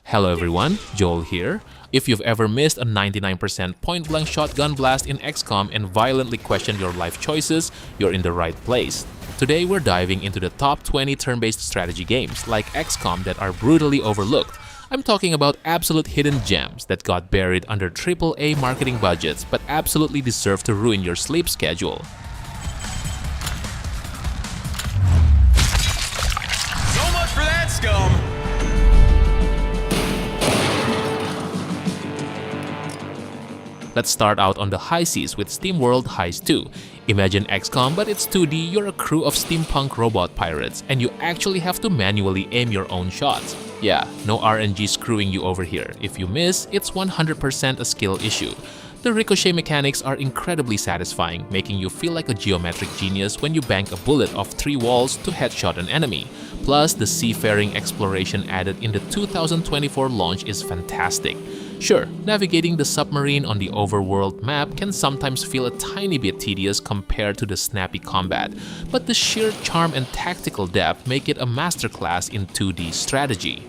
Hello everyone, Joel here. If you've ever missed a 99% point-blank shotgun blast in XCOM and violently questioned your life choices, you're in the right place. Today we're diving into the top 20 turn-based strategy games like XCOM that are brutally overlooked. I'm talking about absolute hidden gems that got buried under AAA marketing budgets but absolutely deserve to ruin your sleep schedule. So much for that scum! Let's start out on the high seas with SteamWorld Heist 2. Imagine XCOM but it's 2D, you're a crew of steampunk robot pirates, and you actually have to manually aim your own shots. Yeah, no RNG screwing you over here. If you miss, it's 100% a skill issue. The ricochet mechanics are incredibly satisfying, making you feel like a geometric genius when you bank a bullet off 3 walls to headshot an enemy. Plus, the seafaring exploration added in the 2024 launch is fantastic. Sure, navigating the submarine on the overworld map can sometimes feel a tiny bit tedious compared to the snappy combat, but the sheer charm and tactical depth make it a masterclass in 2D strategy.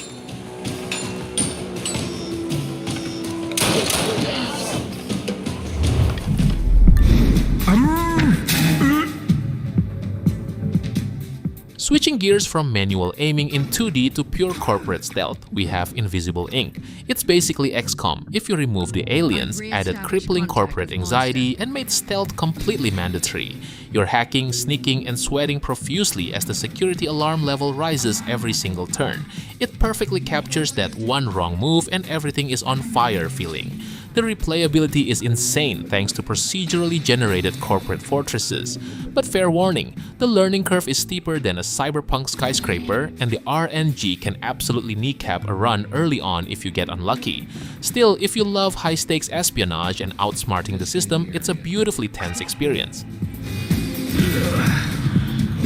Switching gears from manual aiming in 2D to pure corporate stealth, we have Invisible Ink. It's basically XCOM if you remove the aliens, added crippling corporate anxiety, and made stealth completely mandatory. You're hacking, sneaking, and sweating profusely as the security alarm level rises every single turn. It perfectly captures that one wrong move and everything is on fire feeling. The replayability is insane thanks to procedurally generated corporate fortresses. But fair warning, the learning curve is steeper than a cyberpunk skyscraper, and the RNG can absolutely kneecap a run early on if you get unlucky. Still, if you love high-stakes espionage and outsmarting the system, it's a beautifully tense experience.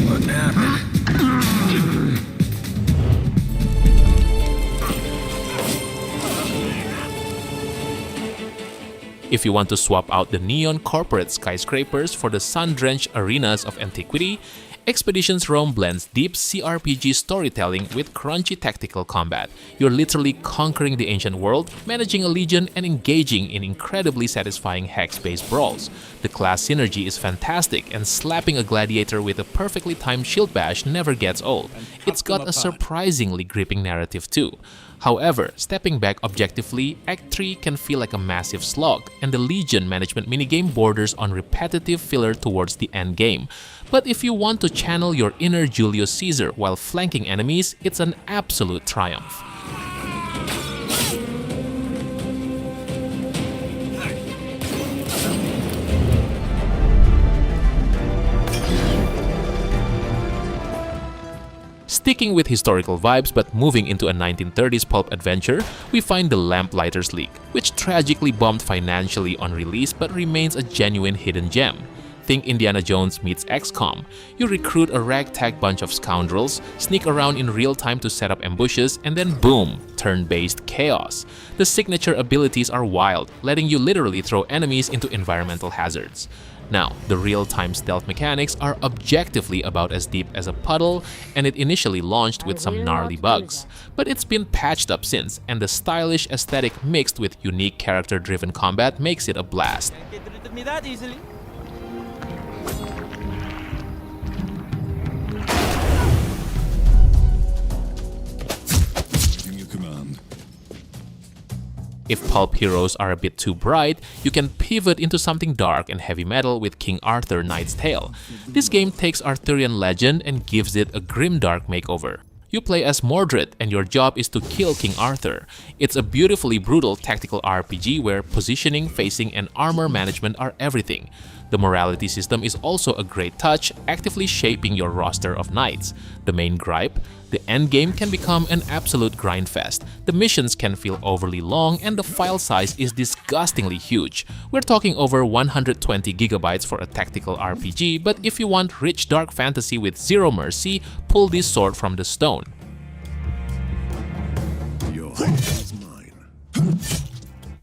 What happened? If you want to swap out the neon corporate skyscrapers for the sun-drenched arenas of antiquity, Expeditions Rome blends deep CRPG storytelling with crunchy tactical combat. You're literally conquering the ancient world, managing a legion, and engaging in incredibly satisfying hex-based brawls. The class synergy is fantastic, and slapping a gladiator with a perfectly timed shield bash never gets old. It's got a surprisingly gripping narrative too. However, stepping back objectively, Act 3 can feel like a massive slog, and the Legion management minigame borders on repetitive filler towards the end game. But if you want to channel your inner Julius Caesar while flanking enemies, it's an absolute triumph. Sticking with historical vibes but moving into a 1930s pulp adventure, we find the Lamplighters leak, which tragically bombed financially on release but remains a genuine hidden gem. Think Indiana Jones meets XCOM. You recruit a ragtag bunch of scoundrels, sneak around in real time to set up ambushes, and then boom, turn-based chaos. The signature abilities are wild, letting you literally throw enemies into environmental hazards. Now, the real-time stealth mechanics are objectively about as deep as a puddle, and it initially launched with some gnarly bugs. But it's been patched up since, and the stylish aesthetic mixed with unique character-driven combat makes it a blast. If pulp heroes are a bit too bright, you can pivot into something dark and heavy metal with King Arthur Knight's Tale. This game takes Arthurian legend and gives it a grimdark makeover. You play as Mordred and your job is to kill King Arthur. It's a beautifully brutal tactical RPG where positioning, facing, and armor management are everything. The morality system is also a great touch, actively shaping your roster of knights. The main gripe? The endgame can become an absolute grindfest. The missions can feel overly long and the file size is disgustingly huge. We're talking over 120 gigabytes for a tactical RPG, but if you want rich dark fantasy with zero mercy, pull this sword from the stone. Your heart is mine.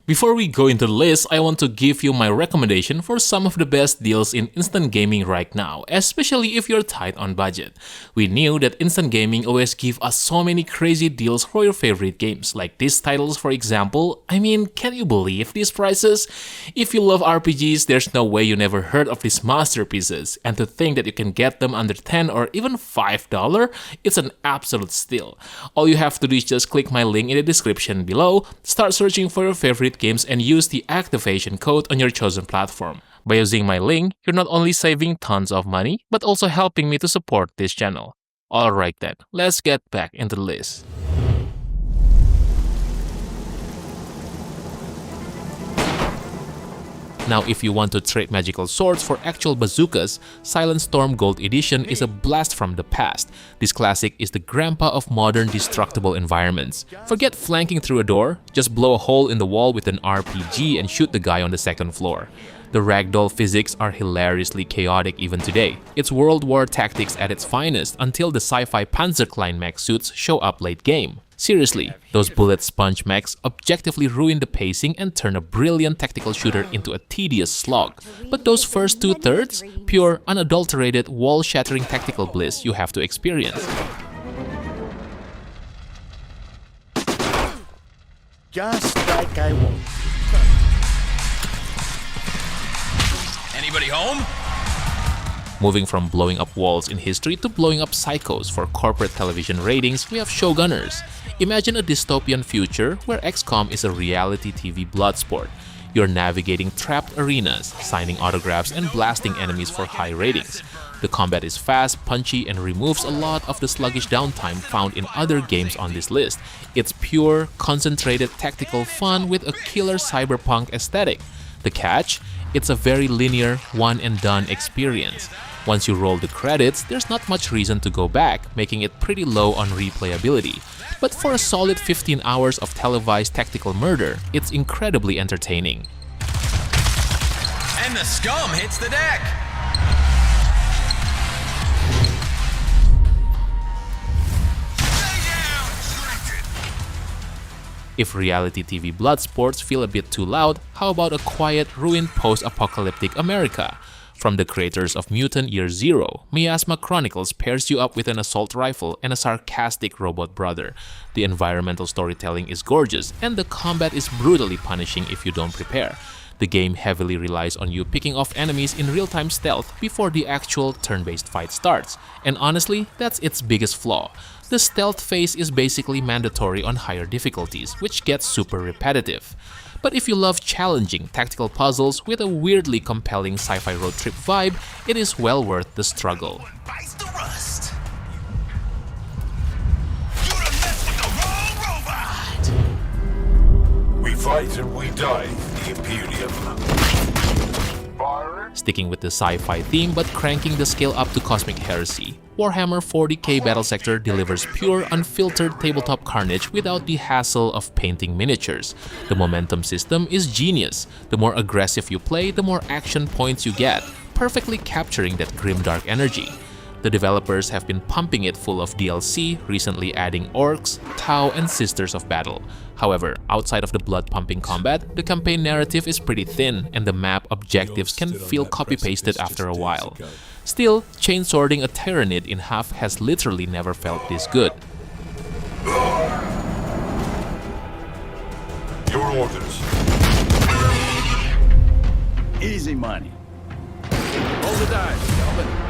Before we go into the list, I want to give you my recommendation for some of the best deals in instant gaming right now, especially if you're tight on budget. We knew that instant gaming always give us so many crazy deals for your favorite games, like these titles for example. I mean, can you believe these prices? If you love RPGs, there's no way you never heard of these masterpieces, and to think that you can get them under $10 or even $5, it's an absolute steal. All you have to do is just click my link in the description below, start searching for your favorite games and use the activation code on your chosen platform. By using my link, you're not only saving tons of money, but also helping me to support this channel. Alright then, let's get back into the list. Now, if you want to trade magical swords for actual bazookas, Silent Storm Gold Edition is a blast from the past. This classic is the grandpa of modern destructible environments. Forget flanking through a door, just blow a hole in the wall with an RPG and shoot the guy on the second floor. The ragdoll physics are hilariously chaotic even today. It's World War tactics at its finest until the sci-fi Panzerklein mech suits show up late game. Seriously, those bullet sponge mechs objectively ruin the pacing and turn a brilliant tactical shooter into a tedious slog. But those first two-thirds, pure, unadulterated, wall-shattering tactical bliss you have to experience. Just like I want. Anybody home? Moving from blowing up walls in history to blowing up psychos for corporate television ratings, we have Showgunners. Imagine a dystopian future where XCOM is a reality TV bloodsport. You're navigating trapped arenas, signing autographs and blasting enemies for high ratings. The combat is fast, punchy, and removes a lot of the sluggish downtime found in other games on this list. It's pure, concentrated tactical fun with a killer cyberpunk aesthetic. The catch? It's a very linear, one-and-done experience. Once you roll the credits, there's not much reason to go back, making it pretty low on replayability. But for a solid 15 hours of televised tactical murder, it's incredibly entertaining. And the scum hits the deck. If reality TV blood sports feel a bit too loud, how about a quiet, ruined post-apocalyptic America? From the creators of Mutant Year Zero, Miasma Chronicles pairs you up with an assault rifle and a sarcastic robot brother. The environmental storytelling is gorgeous, and the combat is brutally punishing if you don't prepare. The game heavily relies on you picking off enemies in real-time stealth before the actual turn-based fight starts, and honestly, that's its biggest flaw. The stealth phase is basically mandatory on higher difficulties, which gets super repetitive. But if you love challenging tactical puzzles with a weirdly compelling sci-fi road trip vibe, it is well worth the struggle. Bites the rust. You done messed with the wrong robot. We fight and we die, the Imperium. Sticking with the sci-fi theme but cranking the scale up to cosmic heresy, Warhammer 40k Battlesector delivers pure, unfiltered tabletop carnage without the hassle of painting miniatures. The momentum system is genius. The more aggressive you play, the more action points you get, perfectly capturing that grimdark energy. The developers have been pumping it full of DLC, recently adding Orcs, Tau, and Sisters of Battle. However, outside of the blood-pumping combat, the campaign narrative is pretty thin, and the map objectives can feel copy-pasted after a while. Still, chainswording a Tyrannid in half has literally never felt this good. Your orders. Easy money. Roll the dice, gentlemen.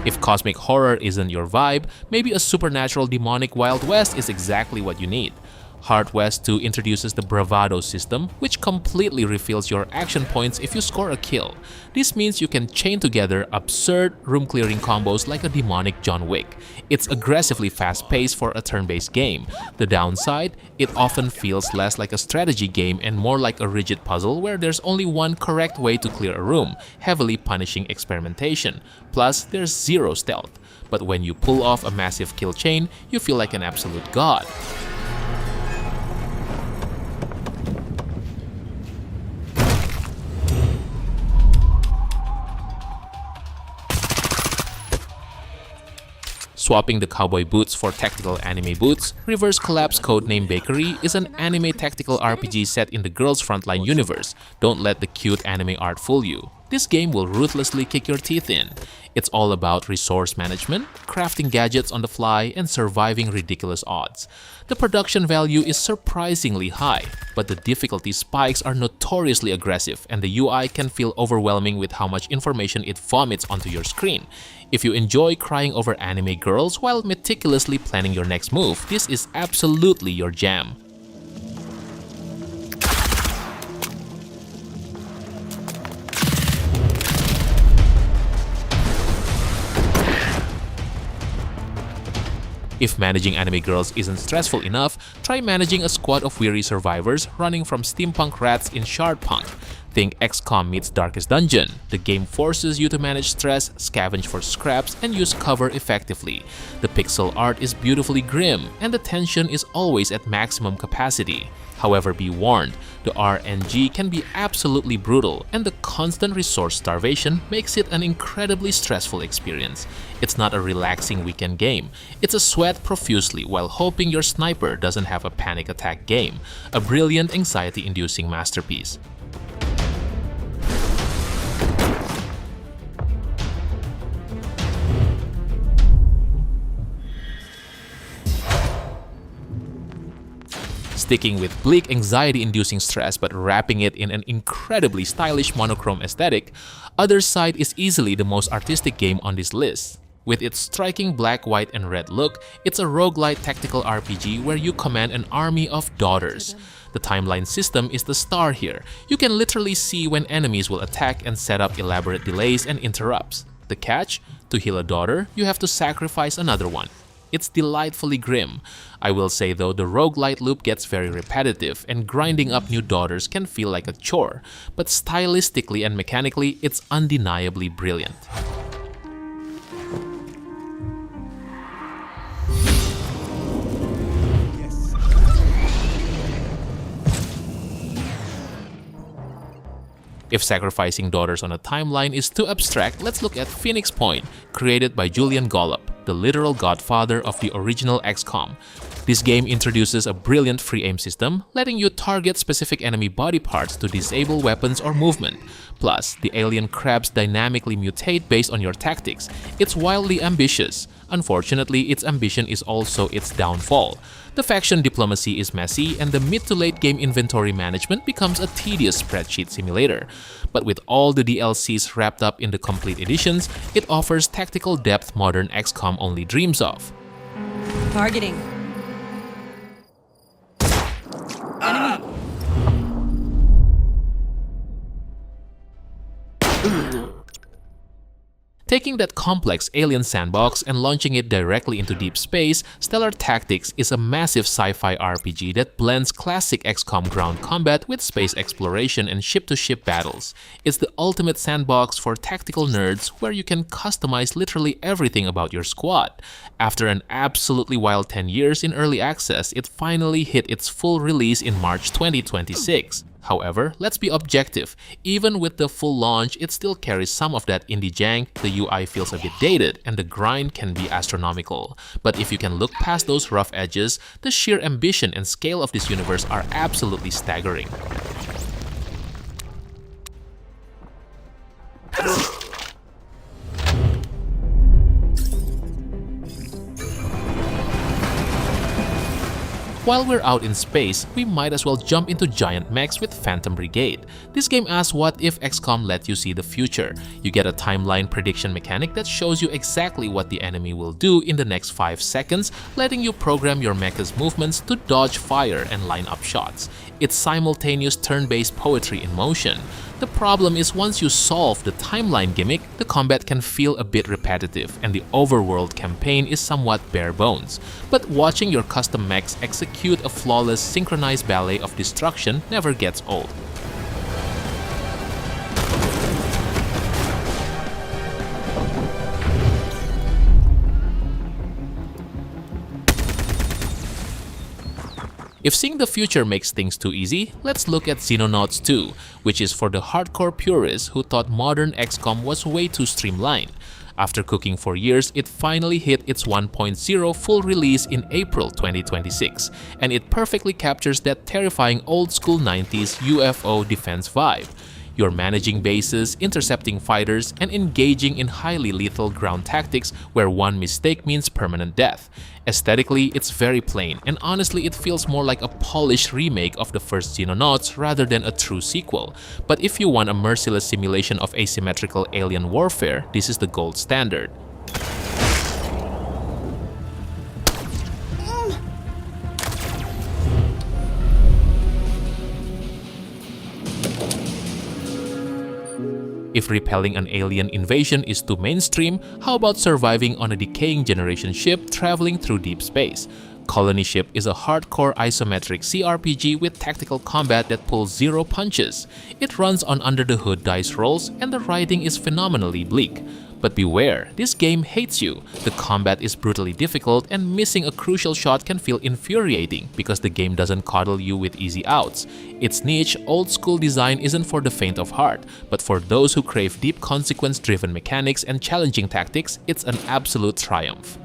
If cosmic horror isn't your vibe, maybe a supernatural demonic Wild West is exactly what you need. Heart West 2 introduces the Bravado system, which completely refills your action points if you score a kill. This means you can chain together absurd room-clearing combos like a demonic John Wick. It's aggressively fast-paced for a turn-based game. The downside? It often feels less like a strategy game and more like a rigid puzzle where there's only one correct way to clear a room, heavily punishing experimentation. Plus, there's zero stealth. But when you pull off a massive kill chain, you feel like an absolute god. Swapping the cowboy boots for tactical anime boots, Reverse Collapse Codename Bakery is an anime tactical RPG set in the Girls Frontline universe. Don't let the cute anime art fool you. This game will ruthlessly kick your teeth in. It's all about resource management, crafting gadgets on the fly, and surviving ridiculous odds. The production value is surprisingly high, but the difficulty spikes are notoriously aggressive and the UI can feel overwhelming with how much information it vomits onto your screen. If you enjoy crying over anime girls while meticulously planning your next move, this is absolutely your jam. If managing anime girls isn't stressful enough, try managing a squad of weary survivors running from steampunk rats in Shardpunk. Think XCOM meets Darkest Dungeon. The game forces you to manage stress, scavenge for scraps, and use cover effectively. The pixel art is beautifully grim, and the tension is always at maximum capacity. However, be warned, the RNG can be absolutely brutal, and the constant resource starvation makes it an incredibly stressful experience. It's not a relaxing weekend game. It's a sweat profusely while hoping your sniper doesn't have a panic attack game. A brilliant anxiety-inducing masterpiece. Sticking with bleak anxiety-inducing stress but wrapping it in an incredibly stylish monochrome aesthetic, Othercide is easily the most artistic game on this list. With its striking black, white, and red look, it's a roguelite tactical RPG where you command an army of daughters. The timeline system is the star here. You can literally see when enemies will attack and set up elaborate delays and interrupts. The catch? To heal a daughter, you have to sacrifice another one. It's delightfully grim. I will say though, the roguelite loop gets very repetitive and grinding up new daughters can feel like a chore, but stylistically and mechanically, it's undeniably brilliant. If sacrificing daughters on a timeline is too abstract, let's look at Phoenix Point, created by Julian Gollop, the literal godfather of the original XCOM. This game introduces a brilliant free aim system, letting you target specific enemy body parts to disable weapons or movement. Plus, the alien crabs dynamically mutate based on your tactics. It's wildly ambitious. Unfortunately, its ambition is also its downfall. The faction diplomacy is messy, and the mid to late game inventory management becomes a tedious spreadsheet simulator. But with all the DLCs wrapped up in the complete editions, it offers tactical depth modern XCOM only dreams of. Targeting. Enemy. Taking that complex alien sandbox and launching it directly into deep space, Stellar Tactics is a massive sci-fi RPG that blends classic XCOM ground combat with space exploration and ship-to-ship battles. It's the ultimate sandbox for tactical nerds where you can customize literally everything about your squad. After an absolutely wild 10 years in early access, it finally hit its full release in March 2026. However, let's be objective. Even with the full launch, it still carries some of that indie jank, the UI feels a bit dated, and the grind can be astronomical. But if you can look past those rough edges, the sheer ambition and scale of this universe are absolutely staggering. While we're out in space, we might as well jump into giant mechs with Phantom Brigade. This game asks what if XCOM let you see the future. You get a timeline prediction mechanic that shows you exactly what the enemy will do in the next 5 seconds, letting you program your mecha's movements to dodge fire and line up shots. It's simultaneous turn-based poetry in motion. The problem is once you solve the timeline gimmick, the combat can feel a bit repetitive and the overworld campaign is somewhat bare bones. But watching your custom mechs execute a flawless synchronized ballet of destruction never gets old. If seeing the future makes things too easy, let's look at Xenonauts 2, which is for the hardcore purists who thought modern XCOM was way too streamlined. After cooking for years, it finally hit its 1.0 full release in April 2026, and it perfectly captures that terrifying old-school 90s UFO defense vibe. You're managing bases, intercepting fighters, and engaging in highly lethal ground tactics where one mistake means permanent death. Aesthetically, it's very plain, and honestly it feels more like a polished remake of the first Xenonauts rather than a true sequel. But if you want a merciless simulation of asymmetrical alien warfare, this is the gold standard. If repelling an alien invasion is too mainstream, how about surviving on a decaying generation ship traveling through deep space? Colony Ship is a hardcore isometric CRPG with tactical combat that pulls zero punches. It runs on under-the-hood dice rolls, and the writing is phenomenally bleak. But beware, this game hates you. The combat is brutally difficult, and missing a crucial shot can feel infuriating because the game doesn't coddle you with easy outs. Its niche, old-school design isn't for the faint of heart, but for those who crave deep consequence-driven mechanics and challenging tactics, it's an absolute triumph.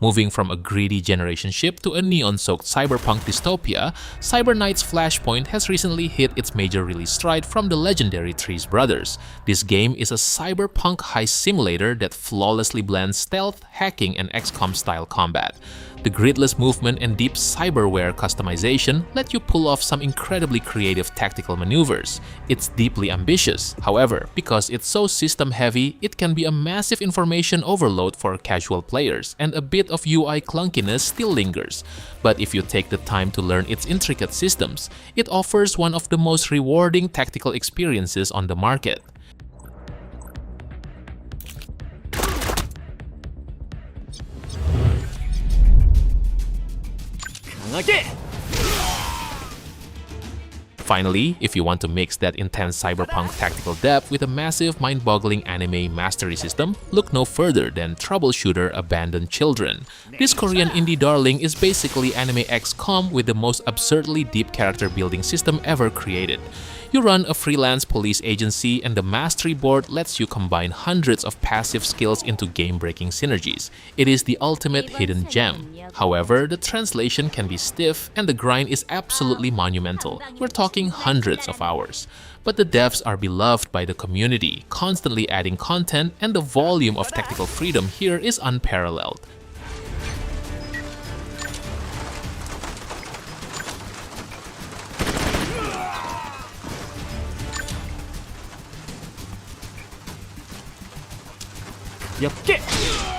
Moving from a greedy generation ship to a neon-soaked cyberpunk dystopia, Cybernight's Flashpoint has recently hit its major release stride from the legendary Trees Brothers. This game is a cyberpunk heist simulator that flawlessly blends stealth, hacking, and XCOM-style combat. The gridless movement and deep cyberware customization let you pull off some incredibly creative tactical maneuvers. It's deeply ambitious, however, because it's so system-heavy, it can be a massive information overload for casual players, and a bit of UI clunkiness still lingers. But if you take the time to learn its intricate systems, it offers one of the most rewarding tactical experiences on the market. Finally, if you want to mix that intense cyberpunk tactical depth with a massive mind-boggling anime mastery system, look no further than Troubleshooter Abandoned Children. This Korean indie darling is basically anime XCOM with the most absurdly deep character building system ever created. You run a freelance police agency, and the mastery board lets you combine hundreds of passive skills into game-breaking synergies. It is the ultimate hidden gem. However, the translation can be stiff, and the grind is absolutely monumental. We're talking hundreds of hours. But the devs are beloved by the community, constantly adding content, and the volume of tactical freedom here is unparalleled. Yep.